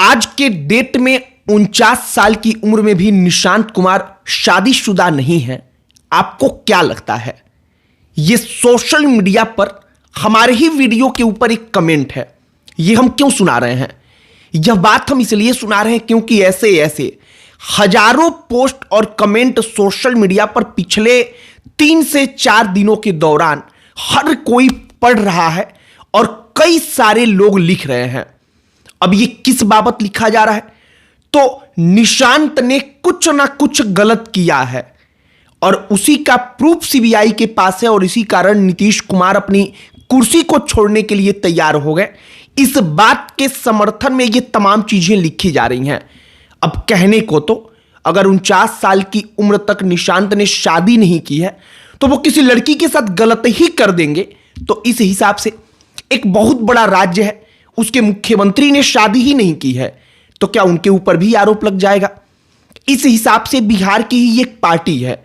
आज के डेट में 49 साल की उम्र में भी निशांत कुमार शादीशुदा नहीं है। आपको क्या लगता है? यह सोशल मीडिया पर हमारे ही वीडियो के ऊपर एक कमेंट है। यह हम क्यों सुना रहे हैं? यह बात हम इसलिए सुना रहे हैं क्योंकि ऐसे ऐसे हजारों पोस्ट और कमेंट सोशल मीडिया पर पिछले 3 से 4 दिनों के दौरान हर कोई पढ़ रहा है और कई सारे लोग लिख रहे हैं। अब ये किस बाबत लिखा जा रहा है? तो निशांत ने कुछ ना कुछ गलत किया है और उसी का प्रूफ सीबीआई के पास है और इसी कारण नीतीश कुमार अपनी कुर्सी को छोड़ने के लिए तैयार हो गए। इस बात के समर्थन में ये तमाम चीजें लिखी जा रही हैं। अब कहने को तो अगर 49 साल की उम्र तक निशांत ने शादी नहीं की है तो वो किसी लड़की के साथ गलत ही कर देंगे। तो इस हिसाब से एक बहुत बड़ा राज्य है, उसके मुख्यमंत्री ने शादी ही नहीं की है तो क्या उनके ऊपर भी आरोप लग जाएगा? इस हिसाब से बिहार की ही एक पार्टी है,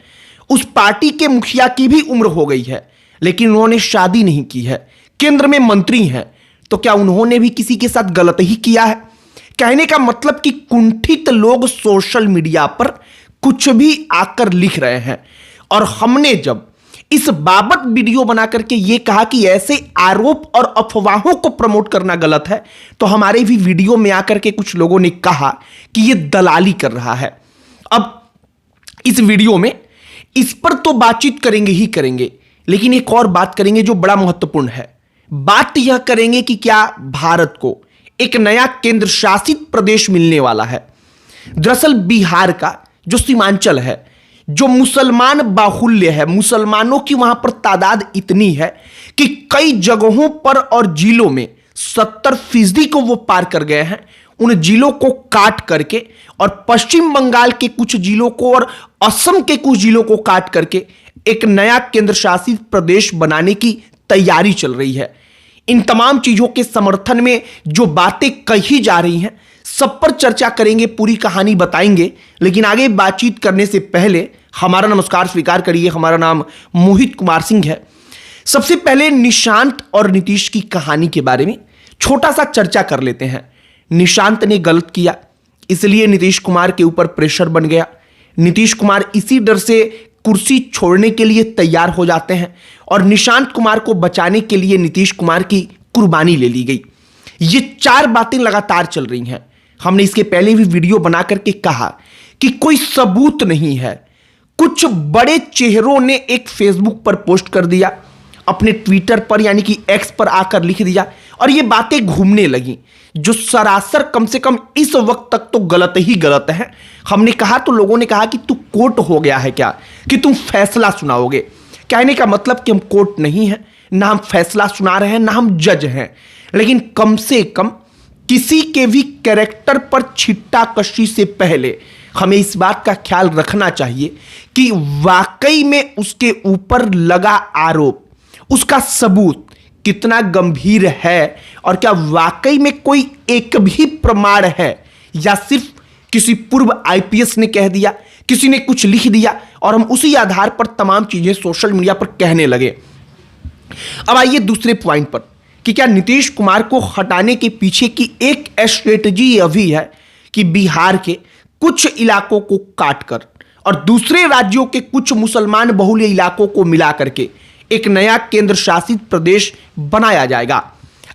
उस पार्टी के मुखिया की भी उम्र हो गई है लेकिन उन्होंने शादी नहीं की है, केंद्र में मंत्री हैं, तो क्या उन्होंने भी किसी के साथ गलत ही किया है? कहने का मतलब कि कुंठित लोग सोशल मीडिया पर कुछ भी आकर लिख रहे हैं। और हमने जब इस बाबत वीडियो बना करके यह कहा कि ऐसे आरोप और अफवाहों को प्रमोट करना गलत है, तो हमारे भी वीडियो में आकर के कुछ लोगों ने कहा कि यह दलाली कर रहा है। अब इस वीडियो में इस पर तो बातचीत करेंगे ही करेंगे, लेकिन एक और बात करेंगे जो बड़ा महत्वपूर्ण है। बात यह करेंगे कि क्या भारत को एक नया केंद्र शासित प्रदेश मिलने वाला है। दरअसल बिहार का जो सीमांचल है, जो मुसलमान बाहुल्य है, मुसलमानों की वहां पर तादाद इतनी है कि कई जगहों पर और जिलों में 70% को वो पार कर गए हैं। उन जिलों को काट करके और पश्चिम बंगाल के कुछ जिलों को और असम के कुछ जिलों को काट करके एक नया केंद्र शासित प्रदेश बनाने की तैयारी चल रही है। इन तमाम चीजों के समर्थन में जो बातें कही जा रही हैं, सब पर चर्चा करेंगे, पूरी कहानी बताएंगे। लेकिन आगे बातचीत करने से पहले हमारा नमस्कार स्वीकार करिए। हमारा नाम मोहित कुमार सिंह है। सबसे पहले निशांत और नीतीश की कहानी के बारे में छोटा सा चर्चा कर लेते हैं। निशांत ने गलत किया, इसलिए नीतीश कुमार के ऊपर प्रेशर बन गया। नीतीश कुमार इसी डर से कुर्सी छोड़ने के लिए तैयार हो जाते हैं और निशांत कुमार को बचाने के लिए नीतीश कुमार की कुर्बानी ले ली गई। ये 4 बातें लगातार चल रही हैं। हमने इसके पहले भी वीडियो बना करके कहा कि कोई सबूत नहीं है। कुछ बड़े चेहरों ने एक फेसबुक पर पोस्ट कर दिया, अपने ट्विटर पर यानी कि एक्स पर आकर लिख दिया और ये बातें घूमने लगी जो सरासर कम से कम इस वक्त तक तो गलत ही गलत है। हमने कहा तो लोगों ने कहा कि तू कोर्ट हो गया है क्या, कि तुम फैसला सुनाओगे। कहने का मतलब कि हम कोर्ट नहीं है, ना हम फैसला सुना रहे हैं, ना हम जज हैं, लेकिन कम से कम किसी के भी कैरेक्टर पर छिट्टा कशी से पहले हमें इस बात का ख्याल रखना चाहिए कि वाकई में उसके ऊपर लगा आरोप, उसका सबूत कितना गंभीर है और क्या वाकई में कोई एक भी प्रमाण है या सिर्फ किसी पूर्व आईपीएस ने कह दिया, किसी ने कुछ लिख दिया और हम उसी आधार पर तमाम चीजें सोशल मीडिया पर कहने लगे। अब आइए दूसरे पॉइंट पर कि क्या नीतीश कुमार को हटाने के पीछे की एक स्ट्रेटजी यह भी है कि बिहार के कुछ इलाकों को काटकर और दूसरे राज्यों के कुछ मुसलमान बहुल्य इलाकों को मिला करके एक नया केंद्र शासित प्रदेश बनाया जाएगा।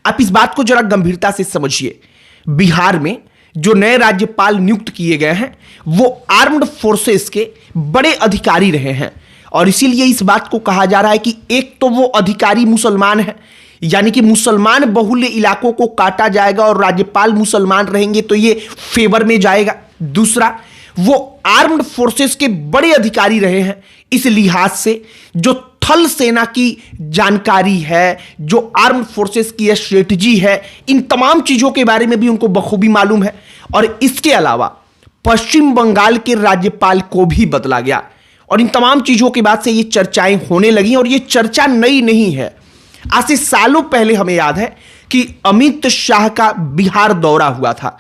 आप इस बात को जरा गंभीरता से समझिए। बिहार में जो नए राज्यपाल नियुक्त किए गए हैं वो आर्म्ड फोर्सेस के बड़े अधिकारी रहे हैं और इसीलिए इस बात को कहा जा रहा है कि एक तो वो अधिकारी मुसलमान है, यानी कि मुसलमान बहुल्य इलाकों को काटा जाएगा और राज्यपाल मुसलमान रहेंगे तो ये फेवर में जाएगा। दूसरा, वो आर्म्ड फोर्सेस के बड़े अधिकारी रहे हैं, इस लिहाज से जो थल सेना की जानकारी है, जो आर्म्ड फोर्सेस की स्ट्रेटजी है, इन तमाम चीजों के बारे में भी उनको बखूबी मालूम है। और इसके अलावा पश्चिम बंगाल के राज्यपाल को भी बदला गया और इन तमाम चीजों के बाद से ये चर्चाएं होने लगी और ये चर्चा नई नहीं है। आज से सालों पहले हमें याद है कि अमित शाह का बिहार दौरा हुआ था।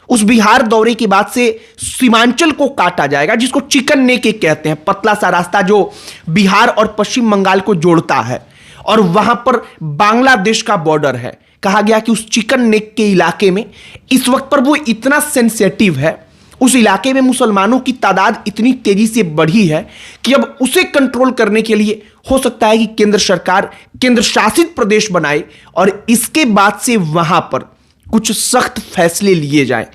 उस बिहार दौरे के बाद से सीमांचल को काटा जाएगा, जिसको चिकन नेके कहते हैं, पतला सा रास्ता जो बिहार और पश्चिम बंगाल को जोड़ता है और वहां पर बांग्लादेश का बॉर्डर है। कहा गया कि उस चिकन नेक के इलाके में इस वक्त पर वो इतना सेंसिटिव है, उस इलाके में मुसलमानों की तादाद इतनी तेजी से बढ़ी है कि अब उसे कंट्रोल करने के लिए हो सकता है कि केंद्र सरकार केंद्र शासित प्रदेश बनाए और इसके बाद से वहां पर कुछ सख्त फैसले लिए जाएं।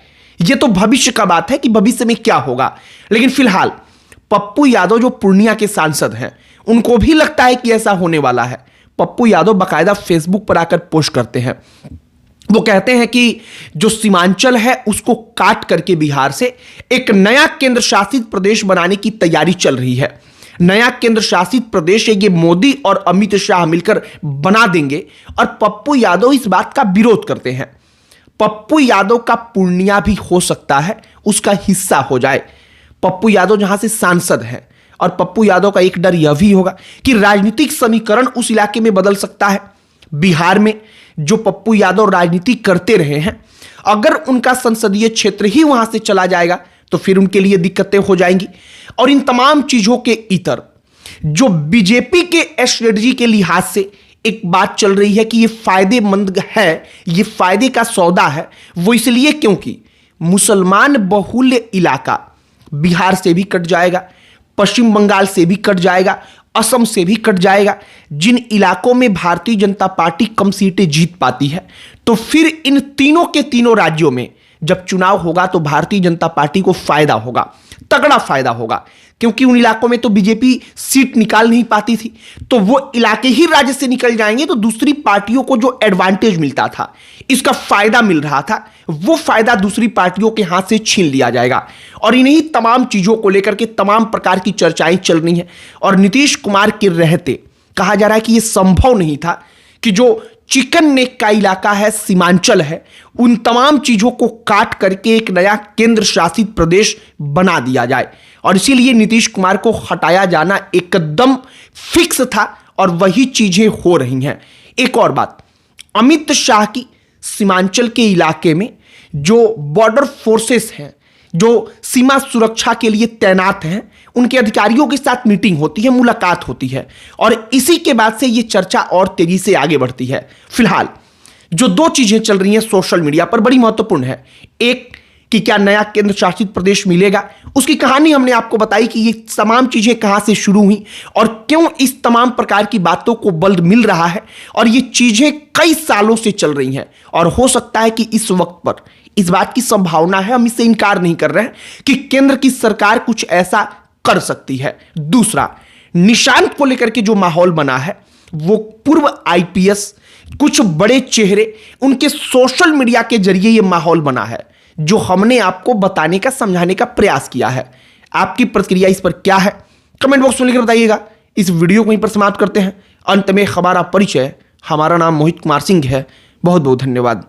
यह तो भविष्य का बात है कि भविष्य में क्या होगा, लेकिन फिलहाल पप्पू यादव जो पूर्णिया के सांसद हैं, उनको भी लगता है कि ऐसा होने वाला है। पप्पू यादव बाकायदा फेसबुक पर आकर पोस्ट करते हैं। वो कहते हैं कि जो सीमांचल है उसको काट करके बिहार से एक नया केंद्र शासित प्रदेश बनाने की तैयारी चल रही है। नया केंद्र शासित प्रदेश ये मोदी और अमित शाह मिलकर बना देंगे और पप्पू यादव इस बात का विरोध करते हैं। पप्पू यादव का पूर्णिया भी हो सकता है उसका हिस्सा हो जाए। पप्पू यादव जहां से सांसद हैं, और पप्पू यादव का एक डर यह भी होगा कि राजनीतिक समीकरण उस इलाके में बदल सकता है। बिहार में जो पप्पू यादव राजनीति करते रहे हैं, अगर उनका संसदीय क्षेत्र ही वहां से चला जाएगा तो फिर उनके लिए दिक्कतें हो जाएंगी। और इन तमाम चीजों के इतर जो बीजेपी के स्ट्रेटजी के लिहाज से एक बात चल रही है कि यह फायदेमंद है, यह फायदे का सौदा है, वो इसलिए क्योंकि मुसलमान बहुल इलाका बिहार से भी कट जाएगा, पश्चिम बंगाल से भी कट जाएगा, असम से भी कट जाएगा। जिन इलाकों में भारतीय जनता पार्टी कम सीटें जीत पाती है, तो फिर इन तीनों के तीनों राज्यों में जब चुनाव होगा तो भारतीय जनता पार्टी को फायदा होगा, तगड़ा फायदा होगा, क्योंकि उन इलाकों में तो बीजेपी सीट निकाल नहीं पाती थी, तो वो इलाके ही राज्य से निकल जाएंगे, तो दूसरी पार्टियों को जो एडवांटेज मिलता था, इसका फायदा मिल रहा था, वो फायदा दूसरी पार्टियों के हाथ से छीन लिया जाएगा। और इन्हीं तमाम चीजों को लेकर के तमाम प्रकार की चर्चाएं चल रही हैं। और नीतीश कुमार के रहते कहा जा रहा है कि यह संभव नहीं था कि जो चिकन नेक का इलाका है, सीमांचल है, उन तमाम चीजों को काट करके एक नया केंद्र शासित प्रदेश बना दिया जाए। और इसीलिए नीतीश कुमार को हटाया जाना एकदम फिक्स था और वही चीजें हो रही हैं। एक और बात, अमित शाह की सीमांचल के इलाके में जो बॉर्डर फोर्सेस हैं, जो सीमा सुरक्षा के लिए तैनात हैं, उनके अधिकारियों के साथ मीटिंग होती है, मुलाकात होती है, और इसी के बाद से यह चर्चा और तेजी से आगे बढ़ती है। फिलहाल जो दो चीजें चल रही हैं सोशल मीडिया पर बड़ी महत्वपूर्ण है। एक कि क्या नया केंद्र शासित प्रदेश मिलेगा, उसकी कहानी हमने आपको बताई कि ये तमाम चीजें कहां से शुरू हुई और क्यों इस तमाम प्रकार की बातों को बल मिल रहा है, और ये चीजें कई सालों से चल रही हैं। और हो सकता है कि इस वक्त पर इस बात की संभावना है, हम इससे इनकार नहीं कर रहे हैं, कि केंद्र की सरकार कुछ ऐसा कर सकती है। दूसरा, निशांत को लेकर के जो माहौल बना है, वो पूर्व आईपीएस, कुछ बड़े चेहरे, उनके सोशल मीडिया के जरिए यह माहौल बना है, जो हमने आपको बताने का, समझाने का प्रयास किया है। आपकी प्रतिक्रिया इस पर क्या है, कमेंट बॉक्स में लिखकर बताइएगा। इस वीडियो को यहीं पर समाप्त करते हैं। अंत में हमारा परिचय, हमारा नाम मोहित कुमार सिंह है। बहुत बहुत धन्यवाद।